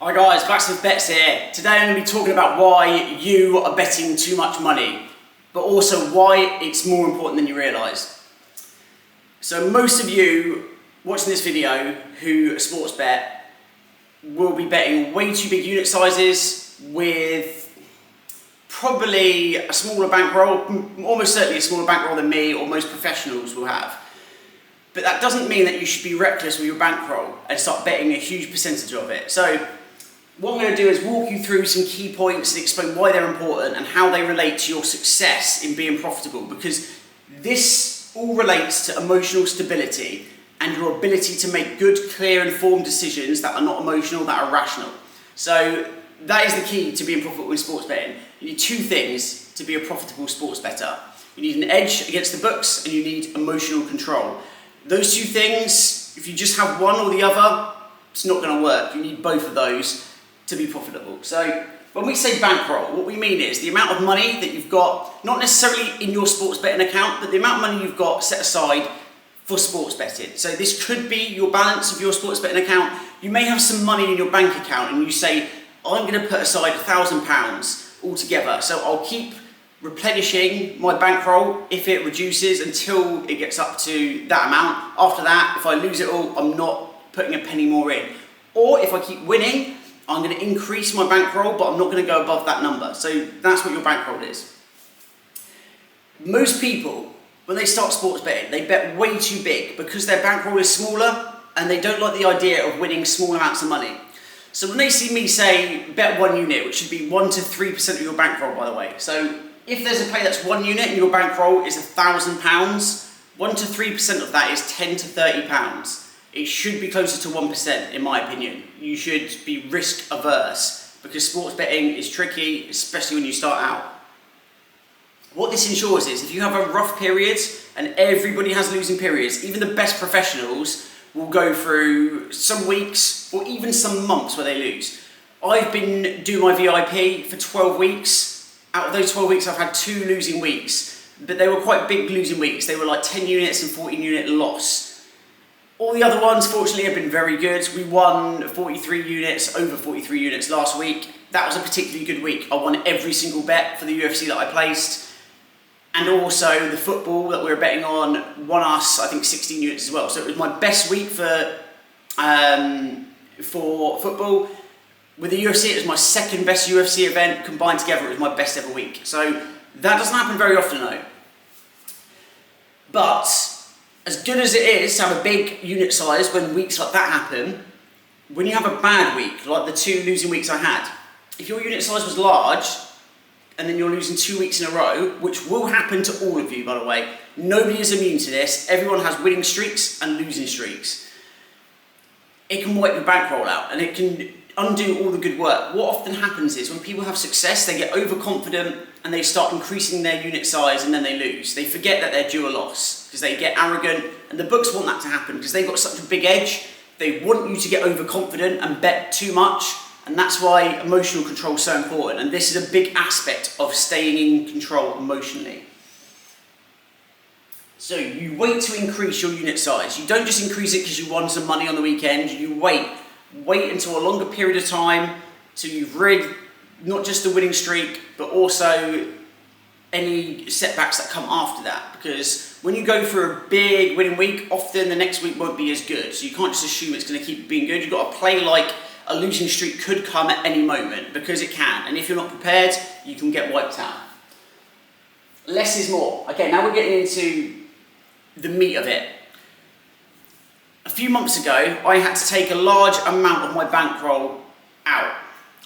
Hi guys, Blacksmith Bets here. Today I'm going to be talking about why you are betting too much money, but also why it's more important than you realise. So most of you watching this video who sports bet will be betting way too big unit sizes with probably a smaller bankroll, almost certainly a smaller bankroll than me or most professionals will have. But that doesn't mean that you should be reckless with your bankroll and start betting a huge percentage of it. So what I'm going to do is walk you through some key points and explain why they're important and how they relate to your success in being profitable, because this all relates to emotional stability and your ability to make good, clear, informed decisions that are not emotional, that are rational. So that is the key to being profitable in sports betting. You need two things to be a profitable sports bettor. You need an edge against the books and you need emotional control. Those two things, if you just have one or the other, it's not going to work. You need both of those to be profitable. So when we say bankroll, what we mean is the amount of money that you've got, not necessarily in your sports betting account, but the amount of money you've got set aside for sports betting. So this could be your balance of your sports betting account. You may have some money in your bank account and you say, I'm going to put aside £1,000 altogether. So I'll keep replenishing my bankroll if it reduces until it gets up to that amount. After that, if I lose it all, I'm not putting a penny more in. Or if I keep winning, I'm going to increase my bankroll, but I'm not going to go above that number. So that's what your bankroll is. Most people, when they start sports betting, they bet way too big because their bankroll is smaller and they don't like the idea of winning small amounts of money. So when they see me say bet one unit, which should be 1 to 3% of your bankroll, by the way. So if there's a play that's one unit and your bankroll is £1,000, 1 to 3% of that is £10 to £30. It should be closer to 1%, in my opinion. You should be risk averse because sports betting is tricky, especially when you start out. What this ensures is if you have a rough period, and everybody has losing periods, even the best professionals will go through some weeks or even some months where they lose. I've been doing my VIP for 12 weeks. Out of those 12 weeks, I've had 2 losing weeks, but they were quite big losing weeks. They were like 10 units and 14 unit loss. All the other ones, fortunately, have been very good. We won 43 units, over 43 units last week. That was a particularly good week. I won every single bet for the UFC that I placed. And also the football that we were betting on won us, I think, 16 units as well. So it was my best week for football. With the UFC, it was my second best UFC event. Combined together, it was my best ever week. So that doesn't happen very often, though. But as good as it is to have a big unit size when weeks like that happen, when you have a bad week, like the 2 losing weeks I had, if your unit size was large and then you're losing 2 weeks in a row, which will happen to all of you, by the way, nobody is immune to this. Everyone has winning streaks and losing streaks. It can wipe your bankroll out and it can undo all the good work. What often happens is when people have success, they get overconfident and they start increasing their unit size and then they lose. They forget that they're due a loss because they get arrogant, and the books want that to happen because they've got such a big edge. They want you to get overconfident and bet too much, and that's why emotional control is so important, and this is a big aspect of staying in control emotionally. So you wait to increase your unit size. You don't just increase it because you won some money on the weekend. You wait until a longer period of time till you've rigged not just the winning streak, but also any setbacks that come after that. Because when you go for a big winning week, often the next week won't be as good. So you can't just assume it's going to keep being good. You've got to play like a losing streak could come at any moment, because it can. And if you're not prepared, you can get wiped out. Less is more. Okay, now we're getting into the meat of it. A few months ago, I had to take a large amount of my bankroll out.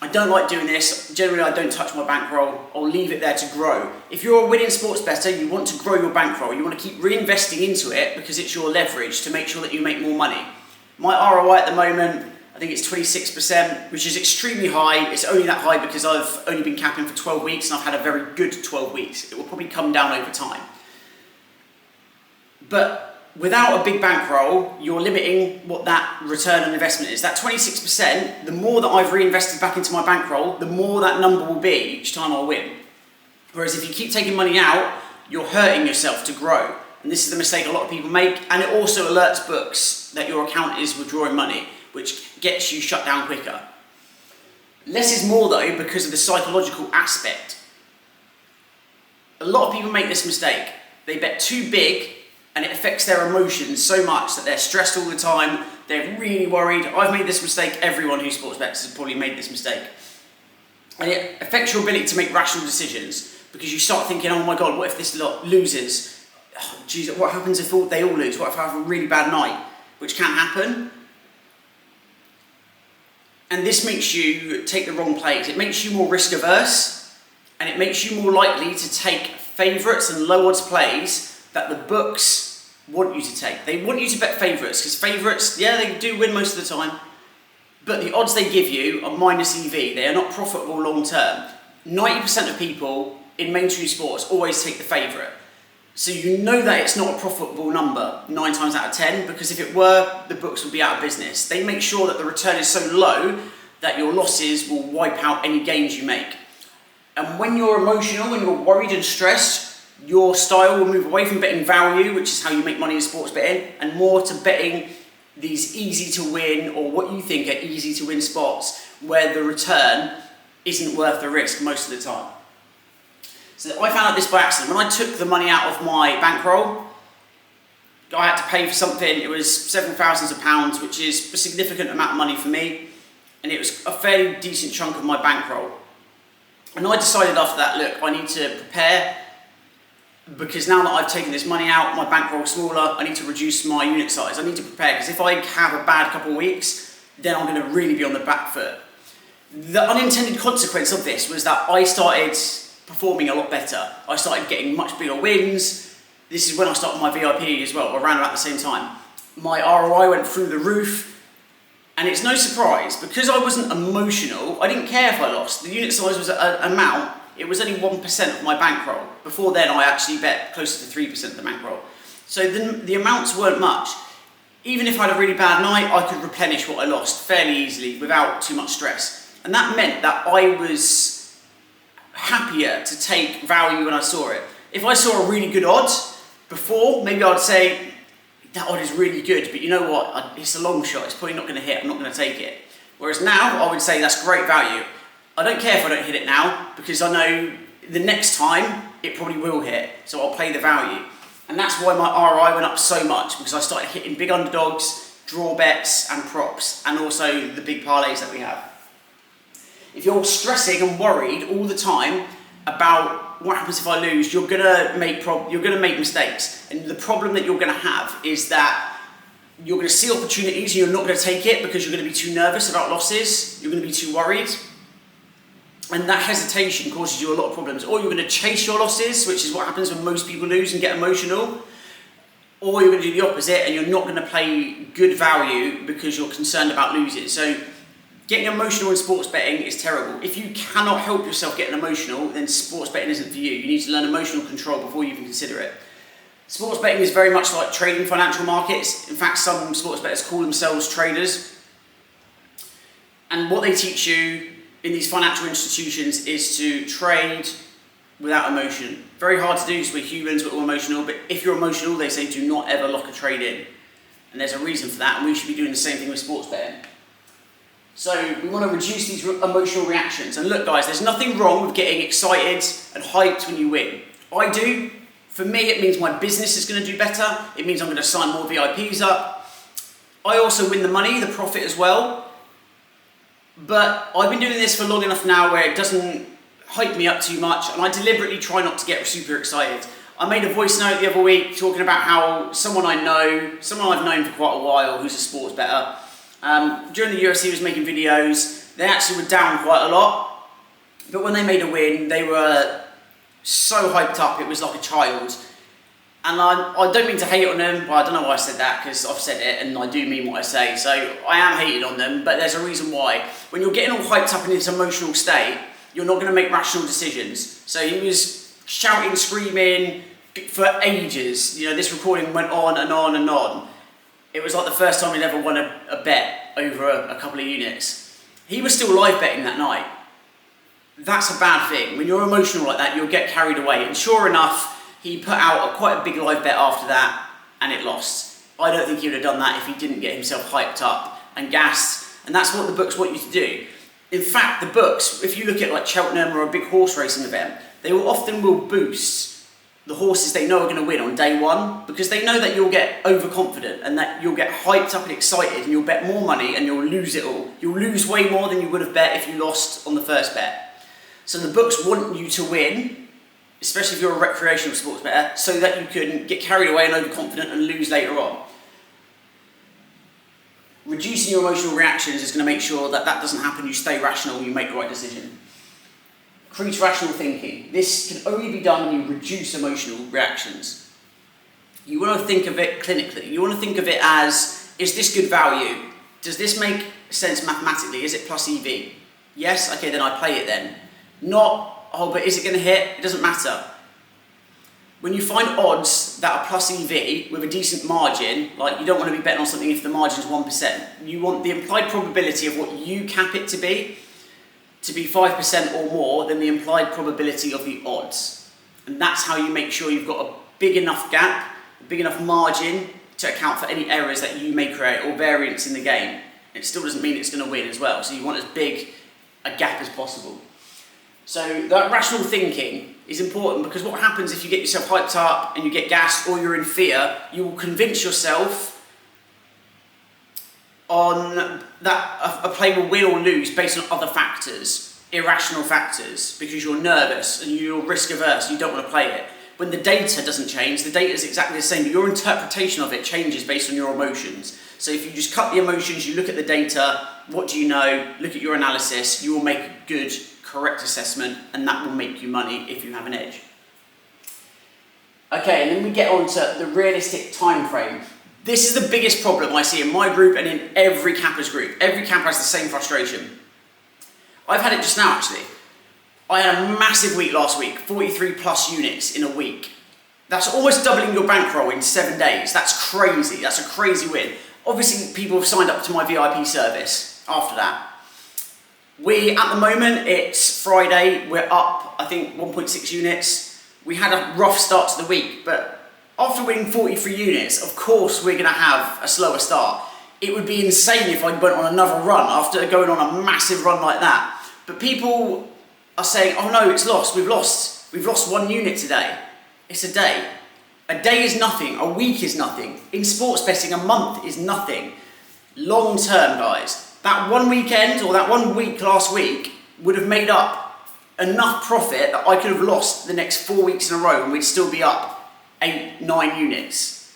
I don't like doing this. Generally, I don't touch my bankroll. I'll leave it there to grow. If you're a winning sports bettor, you want to grow your bankroll. You want to keep reinvesting into it because it's your leverage to make sure that you make more money. My ROI at the moment, I think it's 26%, which is extremely high. It's only that high because I've only been capping for 12 weeks and I've had a very good 12 weeks. It will probably come down over time. But without a big bankroll, you're limiting what that return on investment is. That 26%, the more that I've reinvested back into my bankroll, the more that number will be each time I win. Whereas if you keep taking money out, you're hurting yourself to grow. And this is the mistake a lot of people make. And it also alerts books that your account is withdrawing money, which gets you shut down quicker. Less is more though because of the psychological aspect. A lot of people make this mistake. They bet too big and it affects their emotions so much that they're stressed all the time, they're really worried. I've made this mistake, everyone who sports bets has probably made this mistake. And it affects your ability to make rational decisions because you start thinking, oh my God, what if this lot loses? Oh, geez, what happens if they all lose? What if I have a really bad night? Which can happen. And this makes you take the wrong plays. It makes you more risk averse and it makes you more likely to take favourites and low odds plays that the books want you to take. They want you to bet favourites because favourites, yeah, they do win most of the time, but the odds they give you are minus EV. They are not profitable long term. 90% of people in mainstream sports always take the favourite. So you know that it's not a profitable number 9 times out of 10 because if it were, the books would be out of business. They make sure that the return is so low that your losses will wipe out any gains you make. And when you're emotional, when you're worried and stressed, your style will move away from betting value, which is how you make money in sports betting, and more to betting these easy to win or what you think are easy to win spots where the return isn't worth the risk most of the time. So I found out this by accident. When I took the money out of my bankroll, I had to pay for something. It was several thousands of pounds, which is a significant amount of money for me. And it was a fairly decent chunk of my bankroll. And I decided after that, look, I need to prepare because now that I've taken this money out, my bankroll's smaller, I need to reduce my unit size. I need to prepare because if I have a bad couple of weeks, then I'm going to really be on the back foot. The unintended consequence of this was that I started performing a lot better. I started getting much bigger wins. This is when I started my VIP as well, around about the same time. My ROI went through the roof, and it's no surprise, because I wasn't emotional, I didn't care if I lost. The unit size was an amount, it was only 1% of my bankroll. Before then, I actually bet closer to 3% of the bankroll. So the amounts weren't much. Even if I had a really bad night, I could replenish what I lost fairly easily without too much stress. And that meant that I was happier to take value when I saw it. If I saw a really good odd before, maybe I'd say, that odd is really good, but you know what, it's a long shot, it's probably not going to hit, I'm not going to take it. Whereas now, I would say that's great value. I don't care if I don't hit it now, because I know the next time, it probably will hit, so I'll play the value. And that's why my ROI went up so much, because I started hitting big underdogs, draw bets, and props, and also the big parlays that we have. If you're stressing and worried all the time about what happens if I lose, you're gonna make mistakes. And the problem that you're gonna have is that you're gonna see opportunities and you're not gonna take it because you're gonna be too nervous about losses, you're gonna be too worried. And that hesitation causes you a lot of problems. Or you're gonna chase your losses, which is what happens when most people lose and get emotional. Or you're gonna do the opposite and you're not gonna play good value because you're concerned about losing. So getting emotional in sports betting is terrible. If you cannot help yourself getting emotional, then sports betting isn't for you. You need to learn emotional control before you even consider it. Sports betting is very much like trading financial markets. In fact, some sports bettors call themselves traders. And what they teach you in these financial institutions is to trade without emotion. Very hard to do because we're humans, we're all emotional, but if you're emotional, they say do not ever lock a trade in. And there's a reason for that, and we should be doing the same thing with sports betting. So we want to reduce these emotional reactions. And look guys, there's nothing wrong with getting excited and hyped when you win. I do. For me, it means my business is going to do better. It means I'm going to sign more VIPs up. I also win the money, the profit as well. But I've been doing this for long enough now where it doesn't hype me up too much, and I deliberately try not to get super excited. I made a voice note the other week talking about how someone I know, someone I've known for quite a while who's a sports bettor, during the UFC was making videos, they actually were down quite a lot, but when they made a win, they were so hyped up, it was like a child. And I don't mean to hate on them, but I don't know why I said that, because I've said it and I do mean what I say, so I am hating on them, but there's a reason why. When you're getting all hyped up in this emotional state, you're not going to make rational decisions. So he was shouting, screaming for ages. You know, this recording went on and on and on. It was like the first time he'd ever won a bet over a couple of units. He was still live betting that night. That's a bad thing. When you're emotional like that, you'll get carried away. And sure enough, he put out quite a big live bet after that, and it lost. I don't think he would have done that if he didn't get himself hyped up and gassed. And that's what the books want you to do. In fact, the books, if you look at like Cheltenham or a big horse racing event, they will often boost the horses they know are going to win on day one, because they know that you'll get overconfident and that you'll get hyped up and excited and you'll bet more money and you'll lose it all. You'll lose way more than you would have bet if you lost on the first bet. So the books want you to win, especially if you're a recreational sports bettor, so that you can get carried away and overconfident and lose later on. Reducing your emotional reactions is going to make sure that that doesn't happen. You stay rational, you make the right decision. Increase rational thinking. This can only be done when you reduce emotional reactions. You want to think of it clinically. You want to think of it as, is this good value? Does this make sense mathematically? Is it plus EV? Yes? Okay, then I play it then. Not, oh, but is it going to hit? It doesn't matter. When you find odds that are plus EV with a decent margin, like you don't want to be betting on something if the margin is 1%. You want the implied probability of what you cap it to be 5% or more than the implied probability of the odds. And that's how you make sure you've got a big enough gap, a big enough margin to account for any errors that you may create or variance in the game. It still doesn't mean it's going to win as well, so you want as big a gap as possible. So that rational thinking is important, because what happens if you get yourself hyped up and you get gassed or you're in fear, you will convince yourself on that a play will win or lose based on other factors, irrational factors, because you're nervous and you're risk averse, you don't want to play it. When the data doesn't change, the data is exactly the same, but your interpretation of it changes based on your emotions. So if you just cut the emotions, you look at the data, what do you know, look at your analysis, you will make a good, correct assessment, and that will make you money if you have an edge. Okay, and then we get on to the realistic time frame. This is the biggest problem I see in my group and in every capper's group. Every capper has the same frustration. I've had it just now, actually. I had a massive week last week, 43 plus units in a week. That's almost doubling your bankroll in 7 days. That's crazy. That's a crazy win. Obviously, people have signed up to my VIP service after that. At the moment, it's Friday. We're up, I think, 1.6 units. We had a rough start to the week, but after winning 43 units, of course we're going to have a slower start. It would be insane if I went on another run after going on a massive run like that. But people are saying, oh no, it's lost. We've lost 1 unit today. It's a day. A day is nothing. A week is nothing. In sports betting, a month is nothing. Long term, guys. That one weekend or that 1 week last week would have made up enough profit that I could have lost the next 4 weeks in a row and we'd still be up 8, 9 units.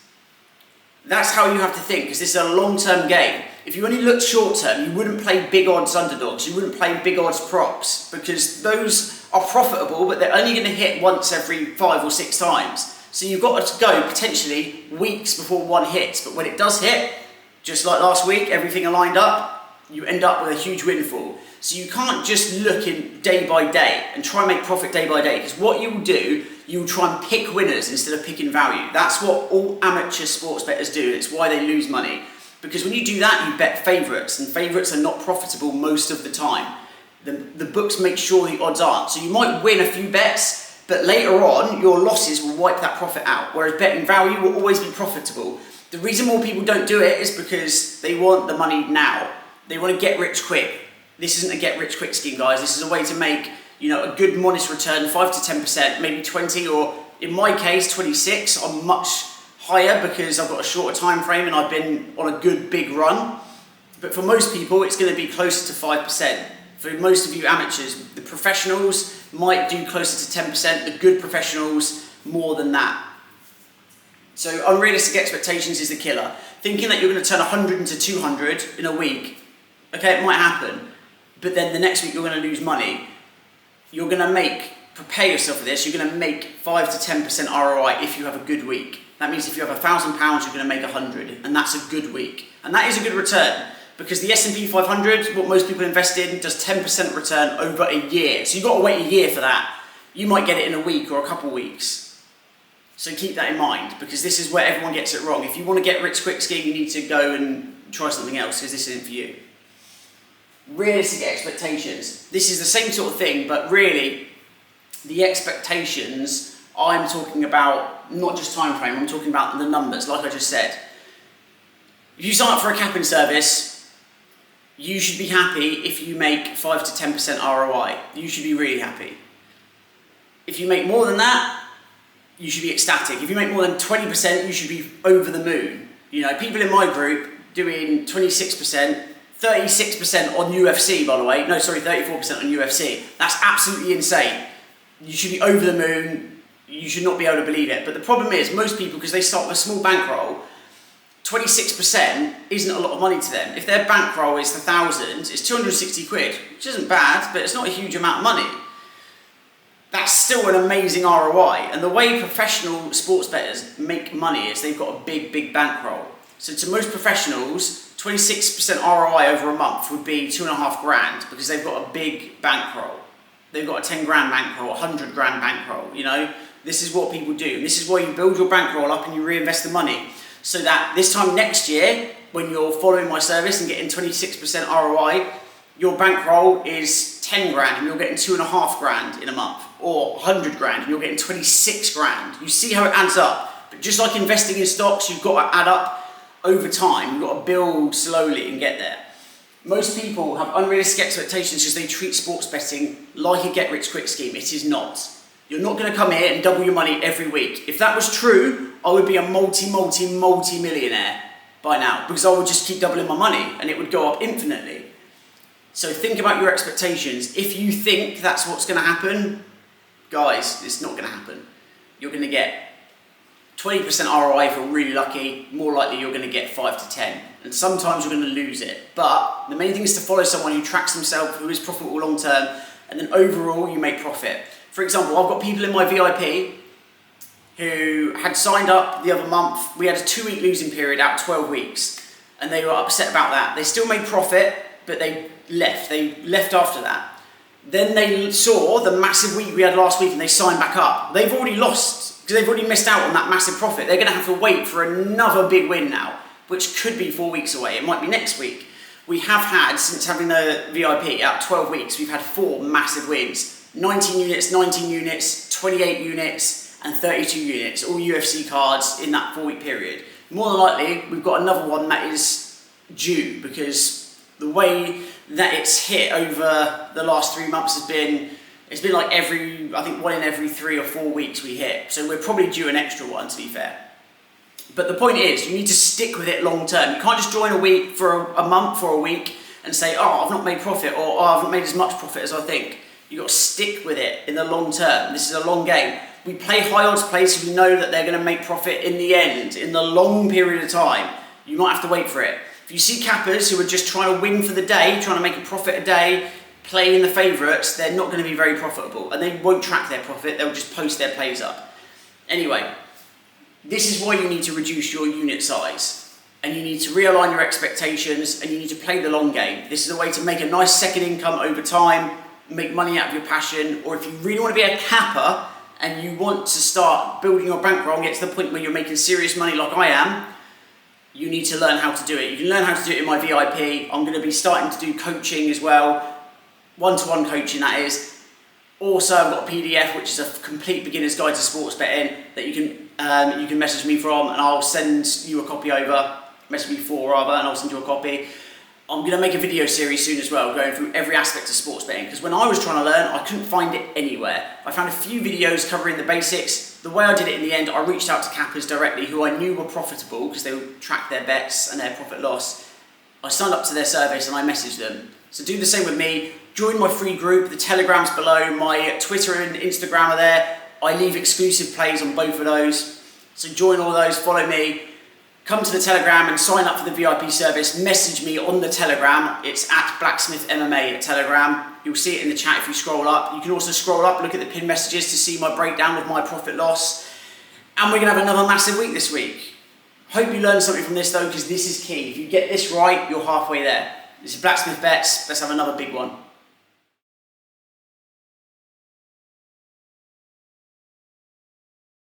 That's how you have to think, because this is a long-term game. If you only looked short-term, you wouldn't play big odds underdogs, you wouldn't play big odds props, because those are profitable, but they're only going to hit once every 5 or 6 times. So you've got to go potentially weeks before one hits, but when it does hit, just like last week, everything aligned up, you end up with a huge windfall. So you can't just look in day by day and try and make profit day by day, because what you will do, you will try and pick winners instead of picking value. That's what all amateur sports bettors do, and it's why they lose money. Because when you do that, you bet favourites, and favourites are not profitable most of the time. The books make sure the odds aren't. So you might win a few bets, but later on, your losses will wipe that profit out, whereas betting value will always be profitable. The reason more people don't do it is because they want the money now. They want to get rich quick. This isn't a get rich quick scheme, guys. This is a way to make, a good modest return, 5 to 10%, maybe 20, or in my case, 26. I'm much higher because I've got a shorter time frame and I've been on a good big run. But for most people, it's going to be closer to 5%. For most of you amateurs, the professionals might do closer to 10%, the good professionals more than that. So unrealistic expectations is the killer. Thinking that you're going to turn 100 into 200 in a week, okay, it might happen, but then the next week you're going to lose money. You're going to prepare yourself for this, you're going to make 5 to 10% ROI if you have a good week. That means if you have £1,000, you're going to make 100, and that's a good week. And that is a good return, because the S&P 500, what most people invest in, does 10% return over a year. So you've got to wait a year for that. You might get it in a week or a couple of weeks. So keep that in mind, because this is where everyone gets it wrong. If you want to get rich quick scheme, you need to go and try something else, because this isn't for you. Realistic expectations. This is the same sort of thing, but really, the expectations, I'm talking about not just time frame, I'm talking about the numbers, like I just said. If you sign up for a capping service, you should be happy if you make 5 to 10% ROI. You should be really happy. If you make more than that, you should be ecstatic. If you make more than 20%, you should be over the moon. You know, people in my group doing 26%, 36% on UFC, by the way. No, sorry, 34% on UFC. That's absolutely insane. You should be over the moon. You should not be able to believe it. But the problem is, most people, because they start with a small bankroll, 26% isn't a lot of money to them. If their bankroll is 1,000, it's 260 quid, which isn't bad, but it's not a huge amount of money. That's still an amazing ROI. And the way professional sports bettors make money is they've got a big bankroll. So to most professionals, 26% ROI over a month would be 2.5 grand because they've got a big bankroll. They've got a 10 grand bankroll, 100 grand bankroll, you know? This is what people do. This is why you build your bankroll up and you reinvest the money. So that this time next year, when you're following my service and getting 26% ROI, your bankroll is 10 grand and you're getting 2.5 grand in a month, or 100 grand and you're getting 26 grand. You see how it adds up. But just like investing in stocks, you've got to add up over time. You've got to build slowly and get there. Most people have unrealistic expectations because they treat sports betting like a get-rich-quick scheme. It is not. You're not going to come here and double your money every week. If that was true, I would be a multi-millionaire by now because I would just keep doubling my money and it would go up infinitely. So think about your expectations. If you think that's what's going to happen, guys, it's not going to happen. You're going to get 20% ROI if you're really lucky. More likely you're going to get 5 to 10. And sometimes you're going to lose it. But the main thing is to follow someone who tracks themselves, who is profitable long term, and then overall you make profit. For example, I've got people in my VIP who had signed up the other month. We had a 2-week losing period out of 12 weeks and they were upset about that. They still made profit, but they left after that. Then they saw the massive week we had last week and they signed back up. They've already lost because they've already missed out on that massive profit. They're going to have to wait for another big win now, which could be 4 weeks away. It might be next week. We have had, since having the VIP out 12 weeks, we've had 4 massive wins. 19 units, 19 units, 28 units, and 32 units, all UFC cards in that 4-week period. More than likely, we've got another one that is due because the way that it's hit over the last 3 months has been, it's been like I think 1 in every 3 or 4 weeks we hit. So we're probably due an extra one, to be fair. But the point is, you need to stick with it long term. You can't just join a week for a month or a week and say, oh, I've not made profit, or oh, I haven't made as much profit as I think. You've got to stick with it in the long term. This is a long game. We play high odds plays so we know that they're going to make profit in the end, in the long period of time. You might have to wait for it. If you see cappers who are just trying to win for the day, trying to make a profit a day, play in the favourites, they're not going to be very profitable. And they won't track their profit, they'll just post their plays up. Anyway, this is why you need to reduce your unit size. And you need to realign your expectations and you need to play the long game. This is a way to make a nice second income over time, make money out of your passion, or if you really want to be a capper and you want to start building your bankroll and get to the point where you're making serious money like I am, you need to learn how to do it. You can learn how to do it in my VIP. I'm going to be starting to do coaching as well, one-to-one coaching that is. Also, I've got a PDF which is a complete beginner's guide to sports betting that you can message me from and I'll send you a copy over, message me for rather, and I'll send you a copy. I'm going to make a video series soon as well, going through every aspect of sports betting, because when I was trying to learn, I couldn't find it anywhere. I found a few videos covering the basics. The way I did it in the end, I reached out to cappers directly who I knew were profitable because they would track their bets and their profit loss. I signed up to their service and I messaged them. So do the same with me. Join my free group. The Telegram's below. My Twitter and Instagram are there. I leave exclusive plays on both of those. So join all those, follow me. Come to the Telegram and sign up for the VIP service. Message me on the Telegram. It's at Blacksmith MMA at Telegram. You'll see it in the chat if you scroll up. You can also scroll up, look at the pinned messages to see my breakdown of my profit loss. And we're going to have another massive week this week. Hope you learned something from this though, because this is key. If you get this right, you're halfway there. This is Blacksmith Bets. Let's have another big one.